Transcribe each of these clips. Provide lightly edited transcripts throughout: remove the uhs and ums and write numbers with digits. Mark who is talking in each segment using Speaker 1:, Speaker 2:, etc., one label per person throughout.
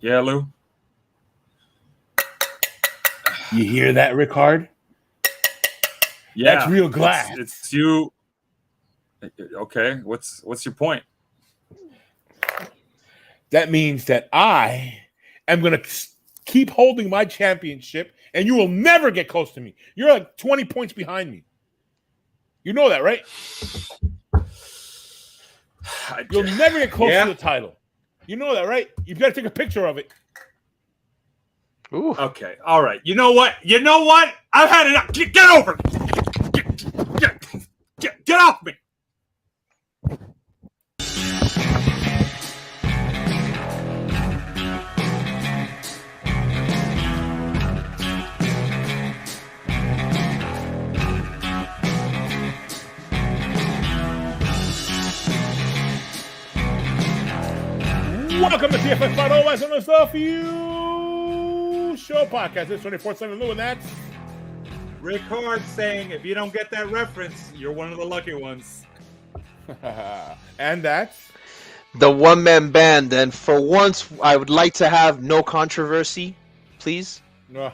Speaker 1: Yeah, Lou.
Speaker 2: You hear that, Ricard?
Speaker 1: Yeah,
Speaker 2: that's real glass.
Speaker 1: It's you. Okay, what's your point?
Speaker 2: That means that I am going to keep holding my championship, and you will never get close to me. You're like 20 points behind me. You know that, right? You'll never get close to the title. You know that, right? You've got to take a picture of it.
Speaker 1: Ooh. Okay, all right. You know what? I've had enough. Get over it. Get off me.
Speaker 2: Welcome to TFS Fight All Eyes on the Stuff You Show podcast. It's 24/7 Lou, and that's
Speaker 1: Ricard saying, if you don't get that reference, you're one of the lucky ones.
Speaker 2: And that's
Speaker 3: the one-man band. And for once, I would like to have no controversy, please.
Speaker 1: Good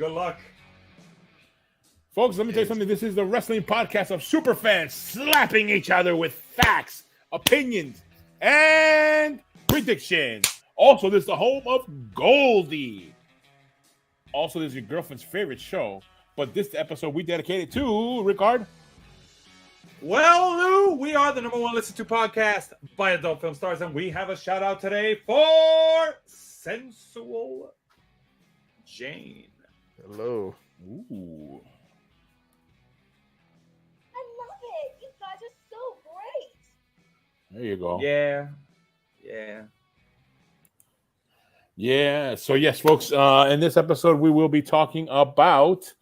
Speaker 1: luck.
Speaker 2: Folks, let me tell you something. This is the wrestling podcast of super fans slapping each other with facts, opinions, and predictions. Also, this is the home of Goldie. Also, this is your girlfriend's favorite show. But this episode we dedicated to Ricard.
Speaker 1: Well, Lou, we are the number one listened to podcast by adult film stars, and we have a shout out today for Sensual Jane.
Speaker 3: Hello.
Speaker 2: Ooh.
Speaker 4: I love it. You guys are so great.
Speaker 2: There you go. Yeah. So yes, folks. In this episode, we will be talking about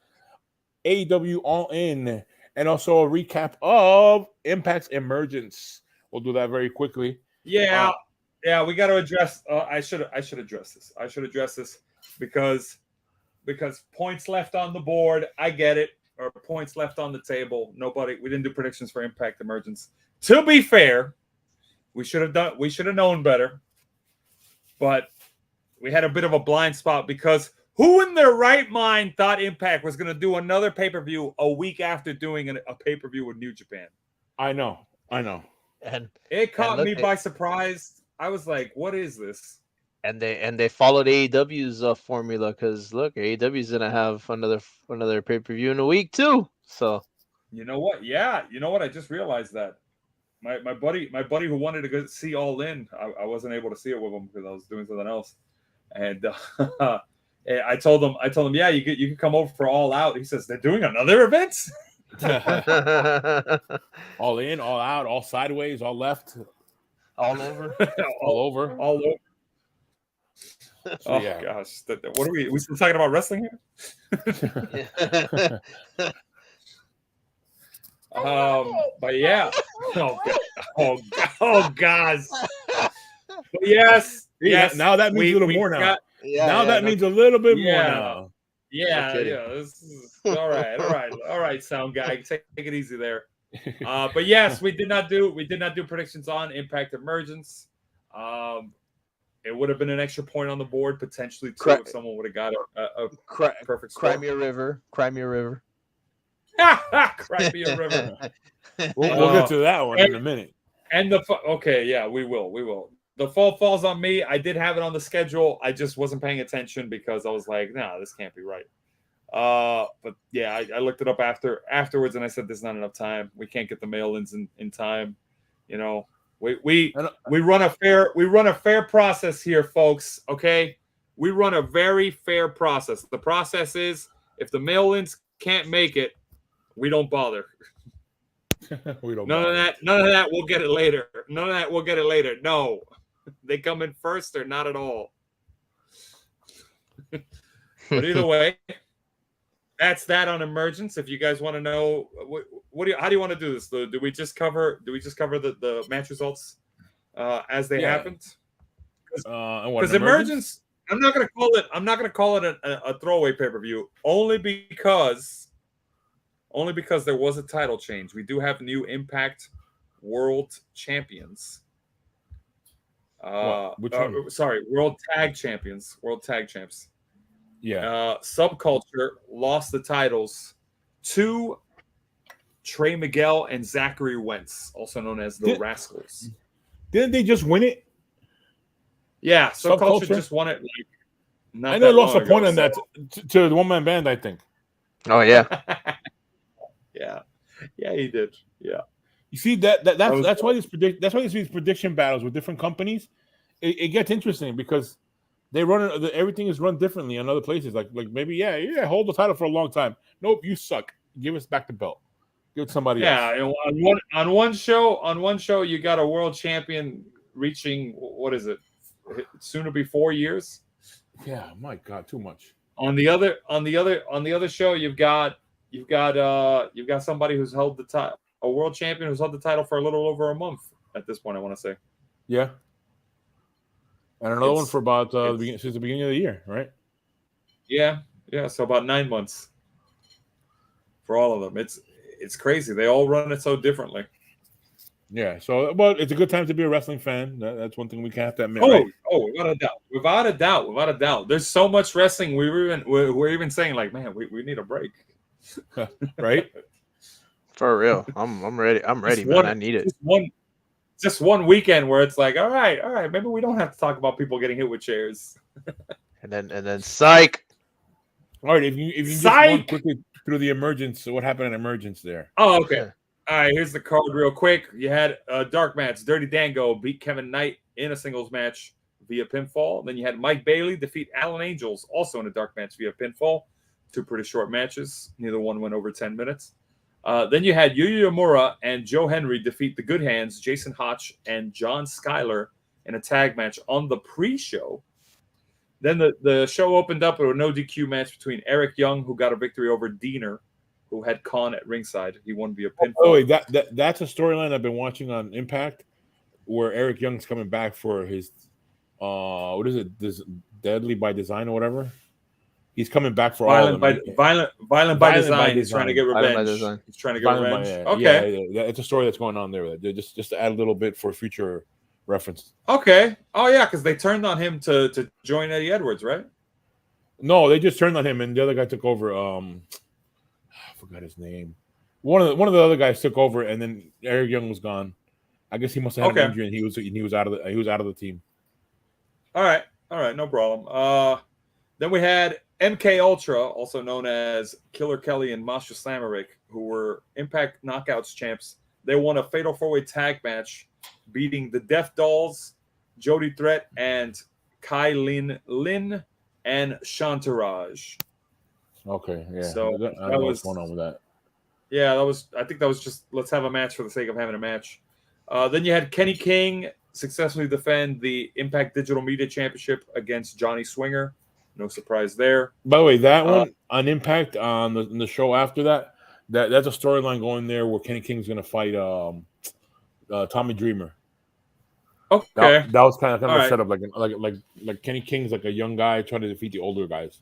Speaker 2: Aew All In, and also a recap of Impact's Emergence. We'll do that very quickly.
Speaker 1: Yeah. We got to address. I should address this. I should address this because points left on the board. I get it. Or points left on the table. We didn't do predictions for Impact Emergence. To be fair, we should have known better. But we had a bit of a blind spot because who in their right mind thought Impact was going to do another pay-per-view a week after doing a pay-per-view with New Japan?
Speaker 2: I know.
Speaker 3: And
Speaker 1: it caught me by surprise. I was like, what is this?
Speaker 3: And they followed AEW's formula because look, AEW's gonna have another pay-per-view in a week too. So
Speaker 1: you know what? Yeah, you know what? I just realized that my buddy who wanted to go see All In, I wasn't able to see it with him because I was doing something else. And I told him, yeah, you could come over for All Out. He says, they're doing another event?
Speaker 2: All in, all out, all sideways, all left,
Speaker 3: all over,
Speaker 2: all over.
Speaker 1: So, yeah. Gosh, what are we still talking about wrestling here? But yeah. Oh gosh. But yes.
Speaker 2: Now that means a little more now. That means a little bit more now.
Speaker 1: Yeah. This is, all right, sound guy. Take it easy there. But yes, we did not do predictions on Impact Emergence. It would have been an extra point on the board potentially too if someone would have got a perfect score.
Speaker 3: Cry me a river.
Speaker 1: Cry me a river.
Speaker 2: We'll get to that one in a minute.
Speaker 1: And we will. The fall falls on me. I did have it on the schedule. I just wasn't paying attention because I was like, nah, this can't be right. But yeah, I looked it up afterwards and I said there's not enough time. We can't get the mail-ins in time. You know, we run a fair process here, folks. Okay, we run a very fair process. The process is if the mail-ins can't make it, we don't bother. None of that. We'll get it later. No, they come in first or not at all. But either way, that's that on Emergence. If you guys want to know, how do you want to do this? Do we just cover the match results as they happened? Because Emergence, I'm not gonna call it a throwaway pay-per-view only because there was a title change. We do have new Impact World Champions.
Speaker 2: Which one?
Speaker 1: Sorry, World Tag Champions. World Tag Champs.
Speaker 2: Yeah.
Speaker 1: Subculture lost the titles to Trey Miguel and Zachary Wentz, also known as the Rascals.
Speaker 2: Didn't they just win it?
Speaker 1: Yeah, Subculture
Speaker 2: Subculture?
Speaker 1: just won it. Like, not
Speaker 2: I know
Speaker 1: that
Speaker 2: they lost
Speaker 1: long
Speaker 2: a point
Speaker 1: ago,
Speaker 2: on that to the one-man band, I think.
Speaker 3: Oh yeah.
Speaker 1: yeah, he did. Yeah.
Speaker 2: You see that's why these prediction battles with different companies, it gets interesting because they run everything is run differently in other places. Like maybe hold the title for a long time. Nope, you suck. Give us back the belt. Give it to somebody else.
Speaker 1: Yeah, on one show you got a world champion reaching, what is it? Soon to be 4 years.
Speaker 2: Yeah, my God, too much.
Speaker 1: On the other show, you've got somebody who's held the title, a world champion who's held the title for a little over a month at this point, I want to say.
Speaker 2: Yeah. And another one for about since the beginning of the year, right?
Speaker 1: Yeah, so about 9 months for all of them. It's crazy. They all run it so differently.
Speaker 2: Yeah, so it's a good time to be a wrestling fan. That's one thing we can't have to admit.
Speaker 1: Without a doubt. There's so much wrestling. We're even saying like, man, we need a break,
Speaker 2: right?
Speaker 3: For real, I'm ready. I'm ready, man. I need it.
Speaker 1: Just one weekend where it's like, all right, maybe we don't have to talk about people getting hit with chairs.
Speaker 3: and then psych.
Speaker 2: All right, if you just run quickly through the Emergence, so what happened in Emergence there?
Speaker 1: Oh, okay. Yeah. All right, here's the card real quick. You had a dark match. Dirty Dango beat Kevin Knight in a singles match via pinfall. Then you had Mike Bailey defeat Alan Angels, also in a dark match via pinfall. Two pretty short matches. Neither one went over 10 minutes. Then you had Yuya Uemura and Joe Henry defeat the Good Hands, Jason Hotch, and John Schuyler in a tag match on the pre-show. Then the show opened up with a no DQ match between Eric Young, who got a victory over Diener, who had Khan at ringside. He won via pinfall.
Speaker 2: Oh, wait, that's a storyline I've been watching on Impact, where Eric Young's coming back for his what is it? This Deadly by Design or whatever. He's coming back for
Speaker 1: Violent by Design. He's trying to get revenge. He's trying to get revenge. Okay,
Speaker 2: yeah, it's a story that's going on there. Just to add a little bit for future reference.
Speaker 1: Okay. Oh yeah, because they turned on him to join Eddie Edwards, right?
Speaker 2: No, they just turned on him, and the other guy took over. I forgot his name. One of the other guys took over, and then Eric Young was gone. I guess he must have had an injury, and he was out of the team.
Speaker 1: All right, no problem. Then we had MK Ultra, also known as Killer Kelly and Masha Slamovic, who were Impact Knockouts champs. They won a Fatal 4-Way tag match, beating the Death Dolls, Jody Threat, and Kai Lin and Shantaraj.
Speaker 2: Okay, yeah.
Speaker 1: So
Speaker 2: I don't know what's going on with that.
Speaker 1: Yeah, I think that was just let's have a match for the sake of having a match. Then you had Kenny King successfully defend the Impact Digital Media Championship against Johnny Swinger. No surprise there.
Speaker 2: By the way, that one on Impact on the show after that's a storyline going there where Kenny King's going to fight Tommy Dreamer.
Speaker 1: Okay,
Speaker 2: that was kind of a setup, like Kenny King's like a young guy trying to defeat the older guys.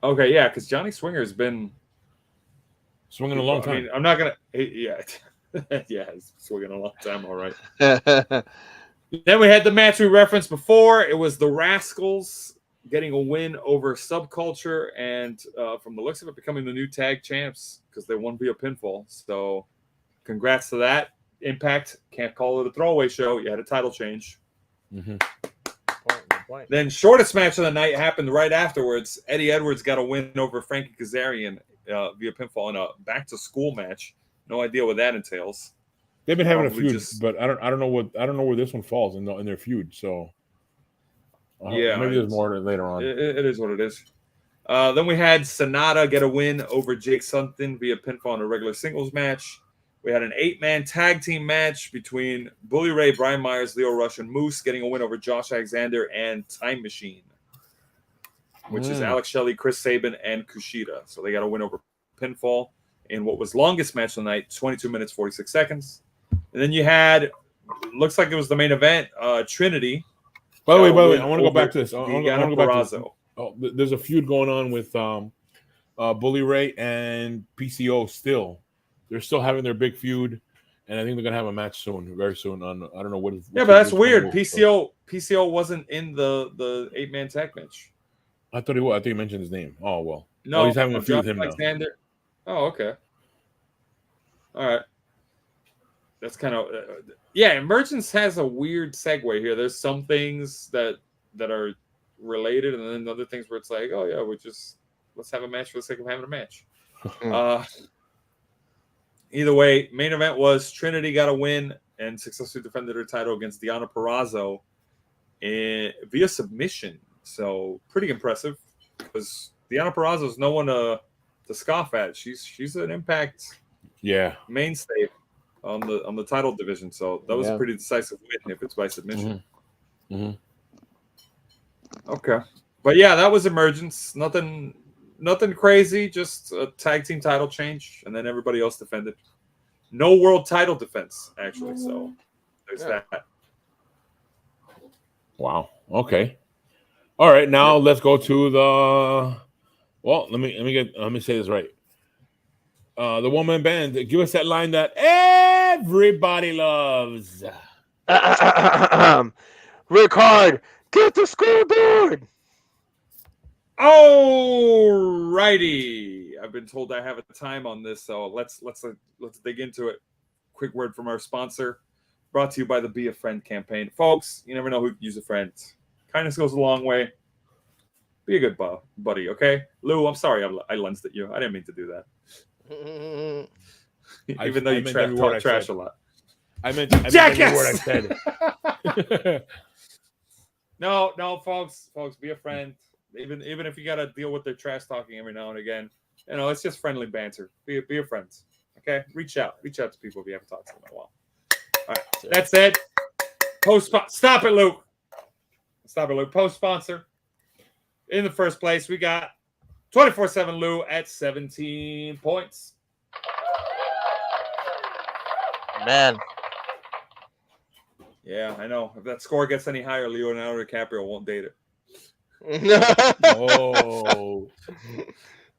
Speaker 1: Okay, yeah, because Johnny Swinger's been
Speaker 2: swinging a long time.
Speaker 1: I mean, I'm not gonna, yeah, he's swinging a long time. All right. Then we had the match we referenced before. It was the Rascals getting a win over Subculture, and from the looks of it, becoming the new tag champs because they won via pinfall. So, congrats to that. Impact, can't call it a throwaway show. You had a title change.
Speaker 2: Mm-hmm.
Speaker 1: Then shortest match of the night happened right afterwards. Eddie Edwards got a win over Frankie Kazarian via pinfall in a back-to-school match. No idea what that entails.
Speaker 2: They've been having a feud, but I don't know where this one falls in their feud. So maybe there's more later on.
Speaker 1: It is what it is. Then we had Sonata get a win over Jake Sutton via pinfall in a regular singles match. We had an 8-man tag team match between Bully Ray, Brian Myers, Leo Rush, and Moose, getting a win over Josh Alexander and Time Machine, which is Alex Shelley, Chris Sabin, and Kushida. So they got a win over pinfall in what was longest match of the night, 22 minutes, 46 seconds. And then you had, looks like it was the main event, Trinity.
Speaker 2: By the way, I want to go back to this. I want to go back to this. Oh, there's a feud going on with Bully Ray and PCO still. They're still having their big feud. and I think they're gonna have a match soon, very soon. On I don't know what.
Speaker 1: Yeah, but that's weird. PCO wasn't in the 8-man tag match.
Speaker 2: I thought he was. I think he mentioned his name. Oh well.
Speaker 1: No,
Speaker 2: he's having a feud with
Speaker 1: Josh
Speaker 2: him now.
Speaker 1: Alexander. Oh, okay. All right. That's kind of yeah. Emergence has a weird segue here. There's some things that are related, and then other things where it's like, oh yeah, let's have a match for the sake of having a match. Either way, main event was Trinity got a win and successfully defended her title against Deonna Purrazzo via submission. So pretty impressive because Deonna Purrazzo is no one to scoff at. She's an Impact mainstay on the title division. So that was a pretty decisive win if it's by submission. Okay, but yeah, that was Emergence. Nothing crazy. Just a tag team title change, and then everybody else defended. No world title defense actually. So there's that.
Speaker 2: Wow. Okay. All right. Now let's go to the. Well, let me say this right. The one-man band. Give us that line that everybody loves.
Speaker 3: Rick Hard, get the scoreboard.
Speaker 1: Alrighty. I've been told I have a time on this, so let's dig into it. Quick word from our sponsor, brought to you by the Be a Friend campaign. Folks, you never know who could use a friend. Kindness goes a long way. Be a good buddy, okay? Lou, I'm sorry I lensed at you. I didn't mean to do that. Even though you talk trash a lot.
Speaker 2: I meant
Speaker 1: Jackass!
Speaker 2: What I said.
Speaker 1: No, folks, be a friend. Even if you gotta deal with their trash talking every now and again, it's just friendly banter. Be a friend, okay? Reach out to people if you haven't talked to them in a while. All right, that's it. Stop it, Luke. Post sponsor. In the first place, we got 24/7 Lou at 17 points.
Speaker 3: Man.
Speaker 1: Yeah, I know. If that score gets any higher, Leonardo DiCaprio won't date it.
Speaker 2: Oh.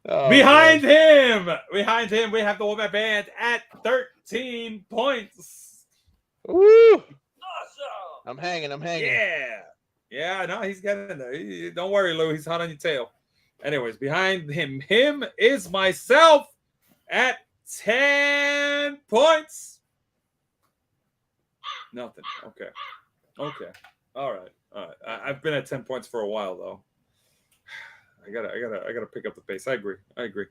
Speaker 1: Behind him, we have the woman band at 13 points.
Speaker 3: Woo! Awesome. I'm hanging.
Speaker 1: Yeah. No, he's getting there. Don't worry, Lou. He's hot on your tail. Anyways, behind him is myself at 10 points. Nothing. Okay. All right. I've been at 10 points for a while though. I gotta pick up the pace. I agree.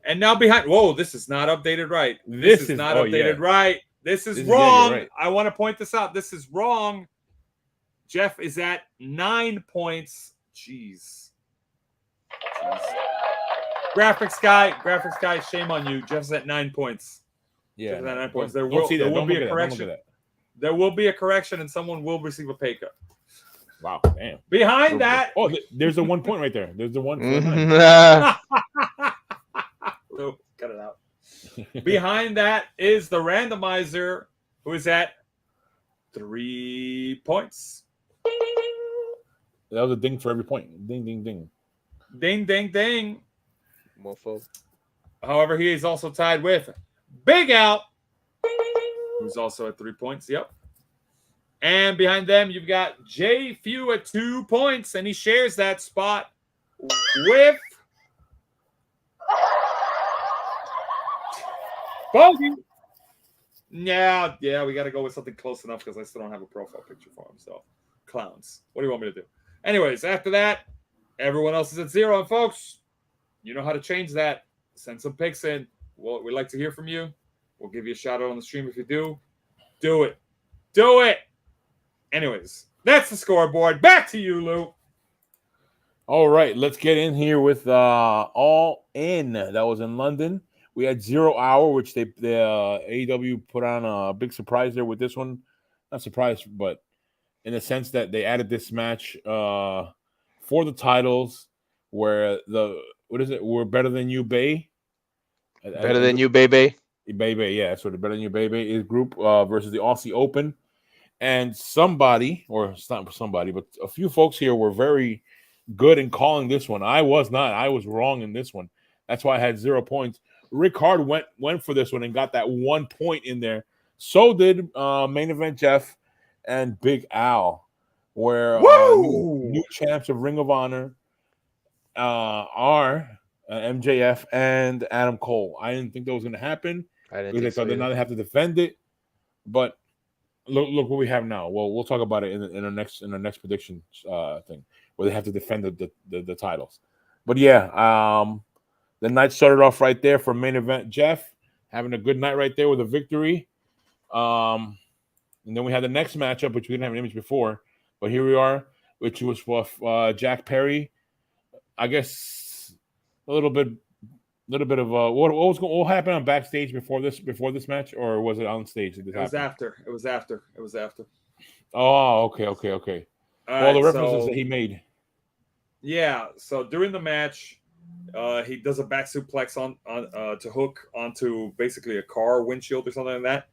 Speaker 1: And now behind. Whoa, this is not updated right. This is not updated right. This is wrong. Right. I want to point this out. This is wrong. Jeff is at 9 points. Jeez. Graphics guy, shame on you. Jeff's at 9 points.
Speaker 2: Yeah.
Speaker 1: Jeff's at 9 points. There will be a correction. There will be a correction, and someone will receive a pay cut.
Speaker 2: Wow, damn.
Speaker 1: Behind that,
Speaker 2: there's a 1 point right there. There's the 1 point.
Speaker 1: Lou, cut it out. Behind that is the randomizer, who is at 3 points.
Speaker 2: That was a ding for every point. Ding, ding, ding.
Speaker 1: Ding, ding, ding.
Speaker 3: Mofo.
Speaker 1: However, he is also tied with Big Al, who's also at 3 points. Yep. And behind them, you've got Jay Few at 2 points, and he shares that spot with Bogey. Yeah, we got to go with something close enough because I still don't have a profile picture for him. So, clowns. What do you want me to do? Anyways, after that, everyone else is at 0. And folks, you know how to change that. Send some pics in. We'd like to hear from you. We'll give you a shout out on the stream if you do. Do it. Anyways, that's the scoreboard. Back to you, Lou.
Speaker 2: All right, let's get in here with All In. That was in London. We had 0 Hour, which the AEW put on a big surprise there with this one. Not surprise, but in the sense that they added this match for the titles where we're Better Than You, Bay.
Speaker 3: Better Than You, Baby.
Speaker 2: Baby, yeah. So the Better Than You, Baby is group versus the Aussie Open. And somebody, or it's not somebody, but a few folks here were very good in calling this one. I was not. I was wrong in this one. That's why I had 0 points. Rick Hard went for this one and got that 1 point in there So did main event Jeff and Big Al, where
Speaker 1: Woo!
Speaker 2: new champs of Ring of Honor are MJF and Adam Cole. I didn't think that was going to happen
Speaker 3: I didn't
Speaker 2: because they
Speaker 3: think so
Speaker 2: thought they
Speaker 3: either.
Speaker 2: now they have to defend it. But look what we have now. Well, we'll talk about it in the next prediction thing where they have to defend the titles. But yeah, the night started off right there for main event Jeff having a good night right there with a victory. And then we had the next matchup, which we didn't have an image before, but here we are, which was with Jack Perry. I guess a little bit of what happened on backstage before this match, or was it on stage that this
Speaker 1: It was
Speaker 2: happened?
Speaker 1: after. It was after. It was after.
Speaker 2: Oh, okay.
Speaker 1: All
Speaker 2: Well, the
Speaker 1: right,
Speaker 2: references
Speaker 1: so
Speaker 2: that he made.
Speaker 1: yeah, so during the match, he does a back suplex on to Hook onto basically a car windshield or something like that,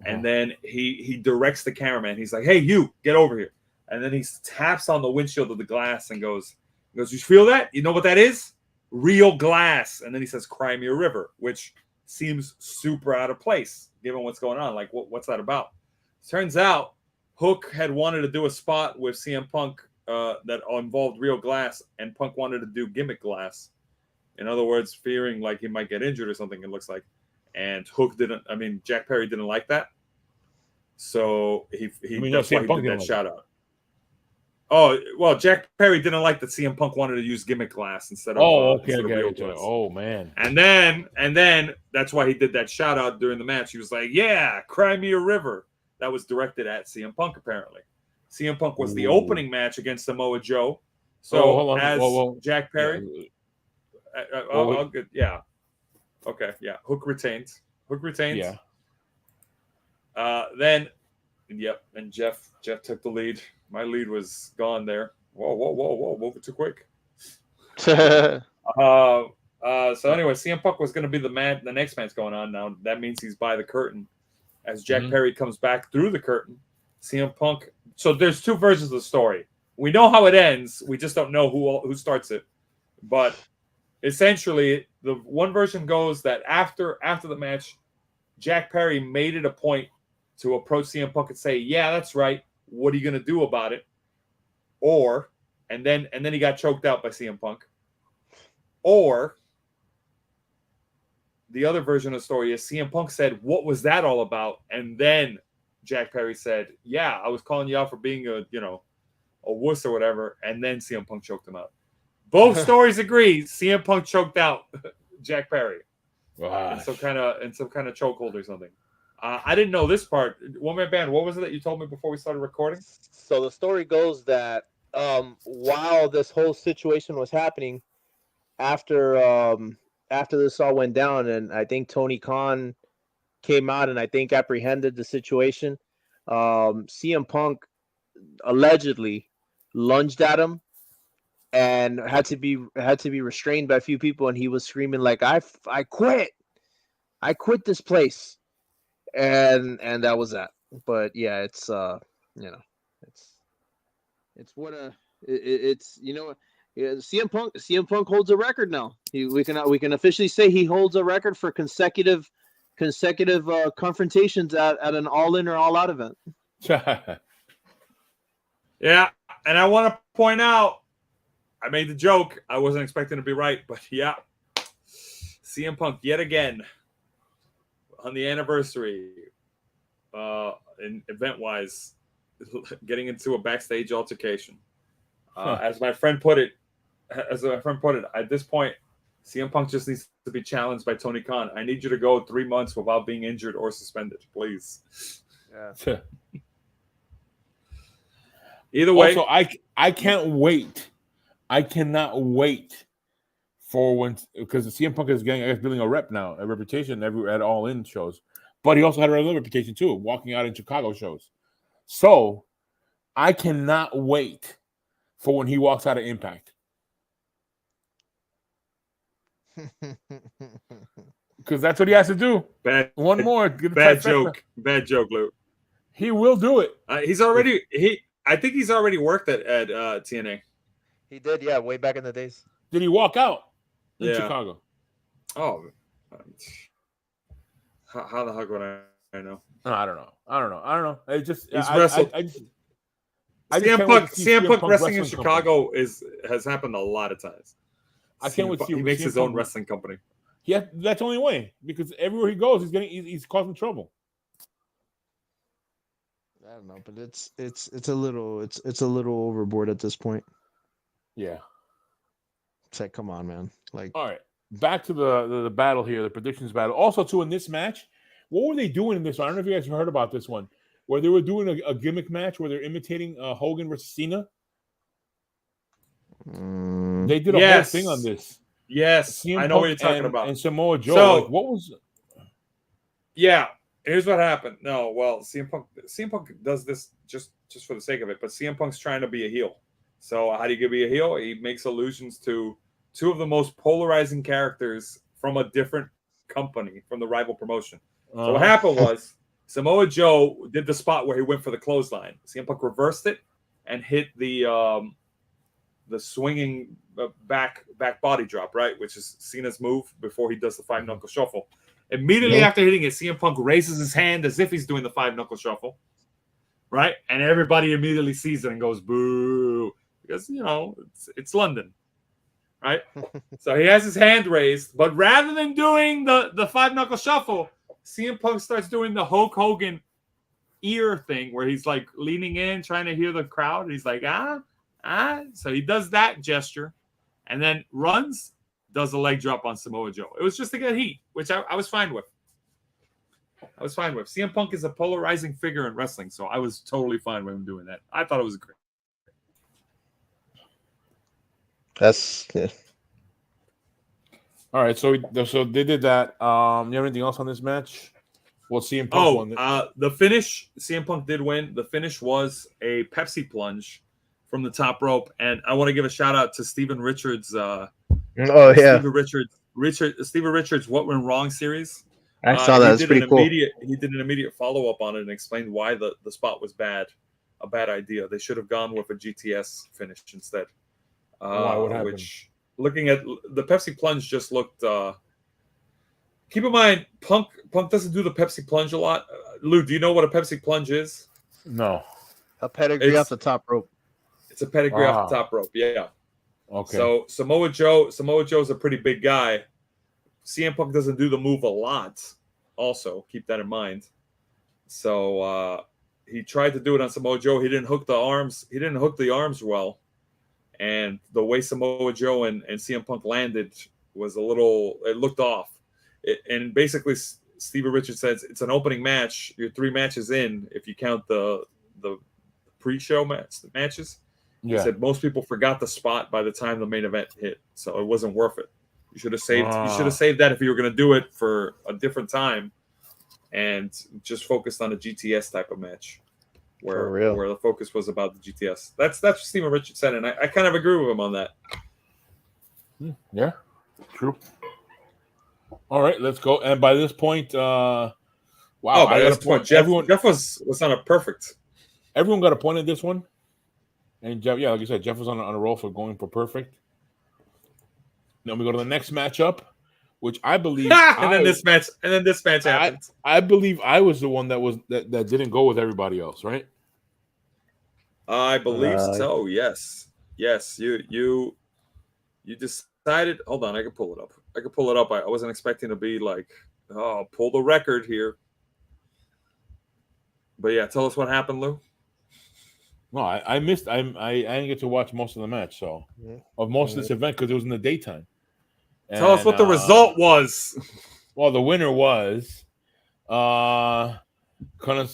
Speaker 1: and then he directs the cameraman. He's like, "Hey, you get over here!" And then he taps on the windshield of the glass and goes, "You feel that? You know what that is? Real glass." And then he says, "Cry me a river," which seems super out of place given what's going on. Like, what's that about? Turns out Hook had wanted to do a spot with CM Punk that involved real glass, and Punk wanted to do gimmick glass. In other words, fearing like he might get injured or something, it looks like. And Jack Perry didn't like that. So that's why
Speaker 2: CM
Speaker 1: he
Speaker 2: Punk
Speaker 1: did
Speaker 2: didn't
Speaker 1: that
Speaker 2: like
Speaker 1: shout out. Oh, well, Jack Perry didn't like that CM Punk wanted to use gimmick glass instead of real glass.
Speaker 2: Oh man.
Speaker 1: And then that's why he did that shout out during the match. He was like, "Yeah, cry me a river." That was directed at CM Punk apparently. CM Punk was the opening match against Samoa Joe. So
Speaker 2: hold on.
Speaker 1: as Jack Perry,
Speaker 2: Yeah.
Speaker 1: Okay, yeah. Hook retains.
Speaker 2: Yeah.
Speaker 1: And Jeff took the lead. My lead was gone there. Whoa! Moving too quick. So anyway, CM Punk was going to be the next match going on. Now that means he's by the curtain. As Jack Perry comes back through the curtain, CM Punk. So there's two versions of the story. We know how it ends. We just don't know who starts it. But essentially, the one version goes that after the match, Jack Perry made it a point to approach CM Punk and say, "Yeah, that's right. What are you going to do about it?" And then he got choked out by CM Punk. Or the other version of the story is CM Punk said, "What was that all about?" And then Jack Perry said, "Yeah, I was calling you out for being a wuss or whatever." And then CM Punk choked him out. Both stories agree. CM Punk choked out Jack Perry in some kind of chokehold or something. I didn't know this part. One Man Band, what was it that you told me before we started recording?
Speaker 3: So the story goes that while this whole situation was happening, after this all went down, and I think Tony Khan came out and I think apprehended the situation, CM Punk allegedly lunged at him and had to be restrained by a few people, and he was screaming like, I quit this place. And that was that. But yeah, it's it's what it's CM Punk holds a record now. We can officially say he holds a record for consecutive confrontations at an all in or all out event.
Speaker 1: Yeah, and I want to point out, I made the joke. I wasn't expecting to be right, but yeah, CM Punk yet again on the anniversary, in event-wise, getting into a backstage altercation. As my friend put it, at this point, CM Punk just needs to be challenged by Tony Khan. I need you to go 3 months without being injured or suspended, please.
Speaker 3: Yeah.
Speaker 1: Either way.
Speaker 2: Also, I can't wait. I cannot wait for when, because the CM Punk is building a reputation at All In shows. But he also had another reputation too, walking out in Chicago shows. So I cannot wait for when he walks out of Impact. Because that's what he has to do. One more.
Speaker 1: Bad joke, Luke.
Speaker 2: He will do it.
Speaker 1: I think he's already worked at TNA.
Speaker 3: He did, yeah, way back in the days.
Speaker 2: Did he walk out in Chicago?
Speaker 1: Oh, how the heck would I know?
Speaker 2: I don't know. It just
Speaker 1: He's wrestled.
Speaker 2: I just
Speaker 1: CM
Speaker 2: can't wait
Speaker 1: Punk,
Speaker 2: to see
Speaker 1: CM Punk wrestling in
Speaker 2: company.
Speaker 1: Chicago has happened a lot of times.
Speaker 2: I can't wait to see.
Speaker 1: He makes
Speaker 2: CM
Speaker 1: his
Speaker 2: Punk,
Speaker 1: own wrestling company.
Speaker 2: Yeah, that's the only way because everywhere he goes, he's causing trouble.
Speaker 3: I don't know, but it's a little overboard at this point.
Speaker 2: Yeah.
Speaker 3: It's like, come on, man. Like,
Speaker 2: all right, back to the battle here, the predictions battle. Also, too, in this match, what were they doing in this? I don't know if you guys heard about this one, where they were doing a gimmick match where they're imitating Hogan versus Cena. They did a whole thing on this.
Speaker 1: Yes,
Speaker 2: CM
Speaker 1: I know
Speaker 2: Punk
Speaker 1: what you're talking about.
Speaker 2: And Samoa Joe.
Speaker 1: So,
Speaker 2: like, what was?
Speaker 1: Yeah, here's what happened. No, well, CM Punk does this just for the sake of it, but CM Punk's trying to be a heel. So how do you be a heel? He makes allusions to two of the most polarizing characters from a different company, from the rival promotion. So what happened was Samoa Joe did the spot where he went for the clothesline. CM Punk reversed it and hit the swinging back body drop, right, which is Cena's move before he does the 5-knuckle shuffle. Immediately after hitting it, CM Punk raises his hand as if he's doing the 5-knuckle shuffle, right? And everybody immediately sees it and goes, boo, because, it's London, right? So he has his hand raised, but rather than doing the 5-knuckle shuffle, CM Punk starts doing the Hulk Hogan ear thing where he's like leaning in, trying to hear the crowd. And he's like, ah. So he does that gesture and then runs, does a leg drop on Samoa Joe. It was just to get heat, which I was fine with. CM Punk is a polarizing figure in wrestling, so I was totally fine with him doing that. I thought it was great.
Speaker 3: That's
Speaker 2: All right, so they did that. You have anything else on this match? Well, CM Punk won.
Speaker 1: The finish, CM Punk did win. The finish was a Pepsi plunge from the top rope, and I want to give a shout out to Steven Richards. Steven Richards, What Went Wrong series.
Speaker 3: I saw that. It's pretty cool.
Speaker 1: He did an immediate follow up on it and explained why the spot was a bad idea. They should have gone with a GTS finish instead.
Speaker 2: Why? What happened?
Speaker 1: Which, looking at the Pepsi plunge, just looked. Keep in mind, Punk doesn't do the Pepsi plunge a lot. Lou, do you know what a Pepsi plunge is?
Speaker 2: No.
Speaker 3: A pedigree off the top rope.
Speaker 1: It's a pedigree off the top rope. Yeah.
Speaker 2: Okay.
Speaker 1: So Samoa Joe's a pretty big guy. CM Punk doesn't do the move a lot. Also, keep that in mind. So he tried to do it on Samoa Joe. He didn't hook the arms. He didn't hook the arms well, and the way Samoa Joe and CM Punk landed was it looked off. And basically, Steven Richards says it's an opening match. You're 3 matches in if you count the pre-show matches. He said most people forgot the spot by the time the main event hit, so it wasn't worth it. You should have saved. You should have saved that if you were going to do it for a different time, and just focused on a GTS type of match, where the focus was about the GTS. That's what Steven Richards said, and I kind of agree with him on that.
Speaker 2: Yeah, true. All right, let's go. And by this point, wow!
Speaker 1: By this point, Jeff was on a perfect.
Speaker 2: Everyone got a point in this one. And Jeff, like you said, Jeff was on a roll for going for perfect. Then we go to the next matchup, which I believe,
Speaker 1: and then this match happened.
Speaker 2: I believe I was the one that didn't go with everybody else, right?
Speaker 1: I believe so. Yes. You decided. Hold on, I can pull it up. I wasn't expecting to be like, pull the record here. But yeah, tell us what happened, Lou.
Speaker 2: No, I missed. I didn't get to watch most of the match, of most of this event because it was in the daytime.
Speaker 1: Tell us what the result was.
Speaker 2: Well, the winner was, I can't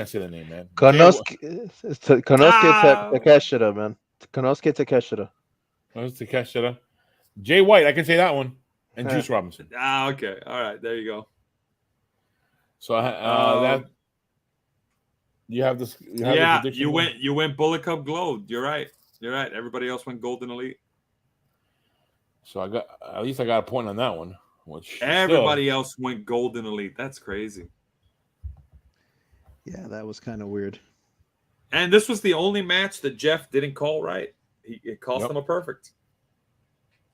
Speaker 2: say the name, man.
Speaker 3: Konosuke Takeshita, man. Konosuke Takeshita.
Speaker 2: Jay White, I can say that one, and Juice Robinson.
Speaker 1: Okay, all right, there you go.
Speaker 2: So that. You have this.
Speaker 1: You went Bullet Club Gold. You're right. Everybody else went Golden Elite.
Speaker 2: So I got a point on that one. Which
Speaker 1: everybody else went Golden Elite. That's crazy.
Speaker 5: Yeah, that was kind of weird.
Speaker 1: And this was the only match that Jeff didn't call right. It cost him a perfect.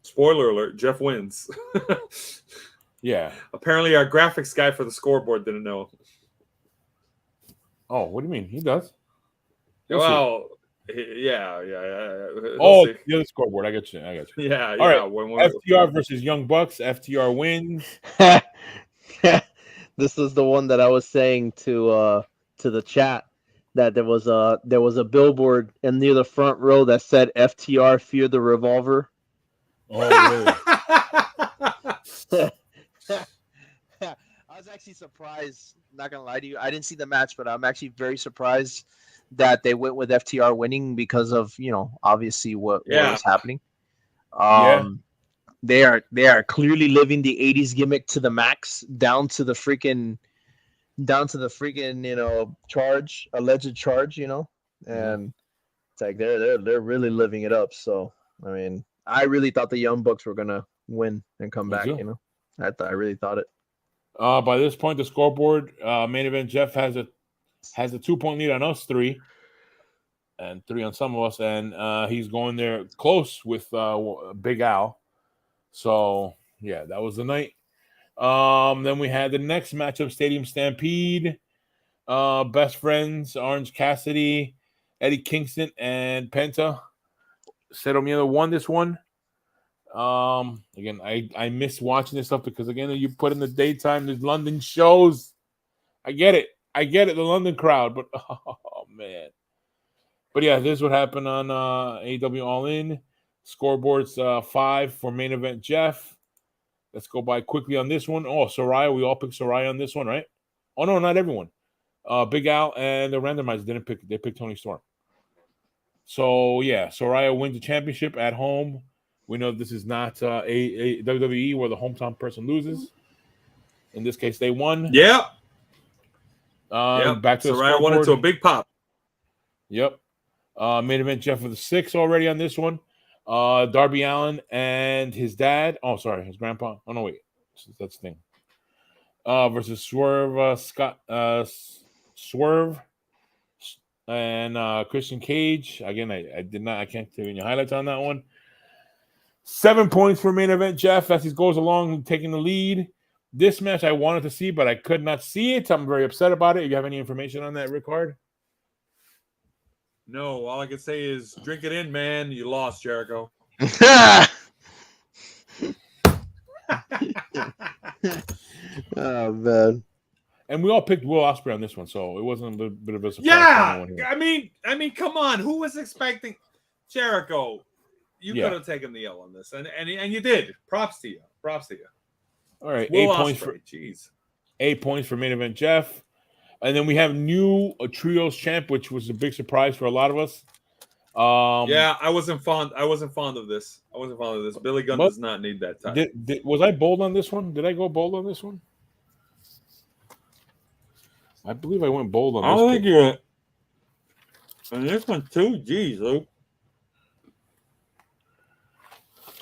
Speaker 1: Spoiler alert: Jeff wins.
Speaker 2: Yeah.
Speaker 1: Apparently, our graphics guy for the scoreboard didn't know.
Speaker 2: Oh, what do you mean? He does. You'll see.
Speaker 1: Well, yeah. He'll
Speaker 2: Oh,
Speaker 1: see.
Speaker 2: the other scoreboard. I got you.
Speaker 1: Yeah.
Speaker 2: All right.
Speaker 1: When
Speaker 2: FTR versus Young Bucks. FTR wins.
Speaker 3: This is the one that I was saying to the chat that there was a billboard in near the front row that said FTR Fear the Revolver.
Speaker 2: Oh, really?
Speaker 3: I was actually surprised, not gonna lie to you. I didn't see the match, but I'm actually very surprised that they went with FTR winning because of, obviously what was happening.
Speaker 2: Yeah.
Speaker 3: They are clearly living the 80s gimmick to the max, down to the freaking alleged charge, and it's like they're really living it up. So I mean, I really thought the Young Bucks were gonna win and come
Speaker 2: Me
Speaker 3: back.
Speaker 2: too.
Speaker 3: I really thought it.
Speaker 2: By this point, the scoreboard, main event Jeff has a 2-point lead on us 3, and 3 on some of us, and he's going there close with Big Al. So yeah, that was the night. Then we had the next matchup, Stadium Stampede. Best friends, Orange Cassidy, Eddie Kingston, and Penta. Cero Miedo won this one. Again, I miss watching this stuff because again, you put in the daytime, there's London shows. I get it, the London crowd, but oh man. But yeah, this is what happened on AEW All In. Scoreboards 5 for main event Jeff. Let's go by quickly on this one. Oh, Soraya, we all picked Soraya on this one, right? Oh no, not everyone. Big Al and the randomizer didn't pick. They picked Tony Storm. So yeah, Soraya wins the championship at home. We know this is not a WWE where the hometown person loses. In this case, they won.
Speaker 1: Yeah.
Speaker 2: Back to the
Speaker 1: Soraya
Speaker 2: scoreboard.
Speaker 1: won it to a big pop.
Speaker 2: Yep. Main event Jeff with the 6 already on this one. Darby Allin and his dad. Oh, sorry, his grandpa. Oh no, wait, that's the thing. Versus Swerve Swerve and Christian Cage. Again, I can't give you any highlights on that one. 7 points for main event Jeff as he goes along taking the lead. This match I wanted to see, but I could not see it. I'm very upset about it. You have any information on that, Rickard?
Speaker 1: No, all I can say is drink it in, man. You lost, Jericho.
Speaker 3: Oh man.
Speaker 2: And we all picked Will Ospreay on this one, so it wasn't a bit of a surprise.
Speaker 1: Yeah, I mean, come on. Who was expecting Jericho? You could have taken the L on this, and you did. Props to you.
Speaker 2: All right,
Speaker 1: Will
Speaker 2: 8 points
Speaker 1: Ospreay, jeez.
Speaker 2: 8 points for main event Jeff. And then we have new trios champ, which was a big surprise for a lot of us.
Speaker 1: Yeah, I wasn't fond of this. Billy Gunn does not need that title.
Speaker 2: Was I bold on this one? Did I go bold on this one? I believe I went bold on this one.
Speaker 1: I think you went. And this one too, geez, Luke.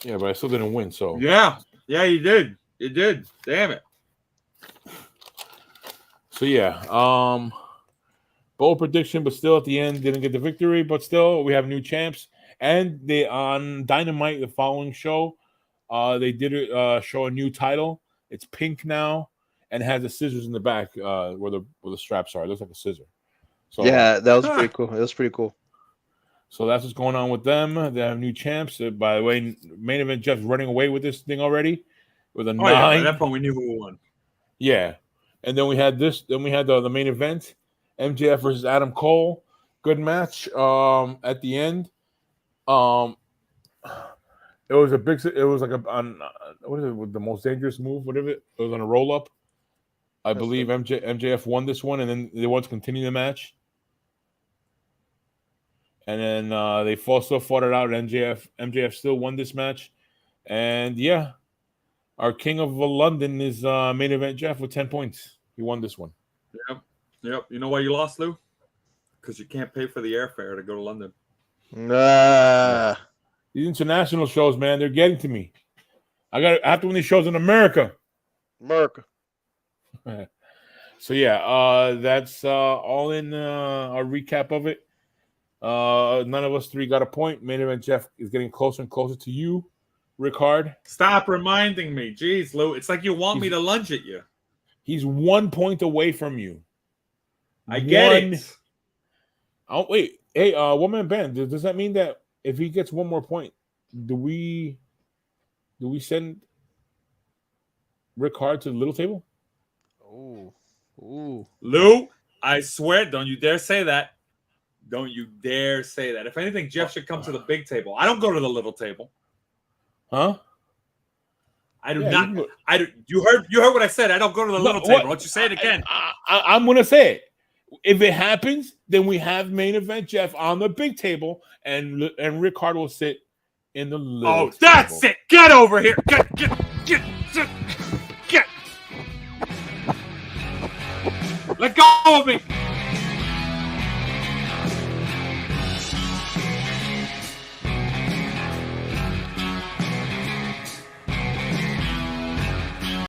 Speaker 2: Yeah, but I still didn't win, so.
Speaker 1: Yeah, you did. You did. Damn it.
Speaker 2: So yeah, bold prediction, but still at the end didn't get the victory. But still, we have new champs, and they on Dynamite the following show, they did show a new title. It's pink now and has the scissors in the back where the straps are. It looks like a scissor. So
Speaker 3: yeah, that was pretty cool. It was pretty cool.
Speaker 2: So that's what's going on with them. They have new champs. By the way, main event Jeff's running away with this thing already with a 9.
Speaker 1: Yeah, at that point we knew who won.
Speaker 2: Yeah. And then we had this. Then we had the main event, MJF versus Adam Cole. Good match. At the end, it was a big. It was like what is it? The most dangerous move. Whatever. It was on a roll up. I believe MJF won this one, and then they want to continue the match. And then they still fought it out. MJF still won this match, and yeah. Our king of London is main event Jeff with 10 points. He won this one.
Speaker 1: Yep. You know why you lost, Lou? Because you can't pay for the airfare to go to London.
Speaker 2: These international shows, man, they're getting to me. I have to win these shows in America. So yeah, that's all in our recap of it. None of us 3 got a point. Main event Jeff is getting closer and closer to you. Rickard.
Speaker 1: Stop reminding me. Jeez, Lou. It's like you want me to lunge at you.
Speaker 2: He's 1 point away from you.
Speaker 1: I get it.
Speaker 2: Oh wait, hey, one man band. Does that mean that if he gets one more point, do we send Rick Hard to the little table?
Speaker 3: Ooh.
Speaker 1: Lou, I swear, don't you dare say that. Don't you dare say that. If anything, Jeff should come to the big table. I don't go to the little table.
Speaker 2: Huh?
Speaker 1: I do not. I do. You heard what I said. I don't go to the little table. Why don't you say it again?
Speaker 2: I'm gonna say it. If it happens, then we have main event Jeff on the big table, and Rick Hard will sit in the little table.
Speaker 1: That's it. Get over here. Get. Let go of me.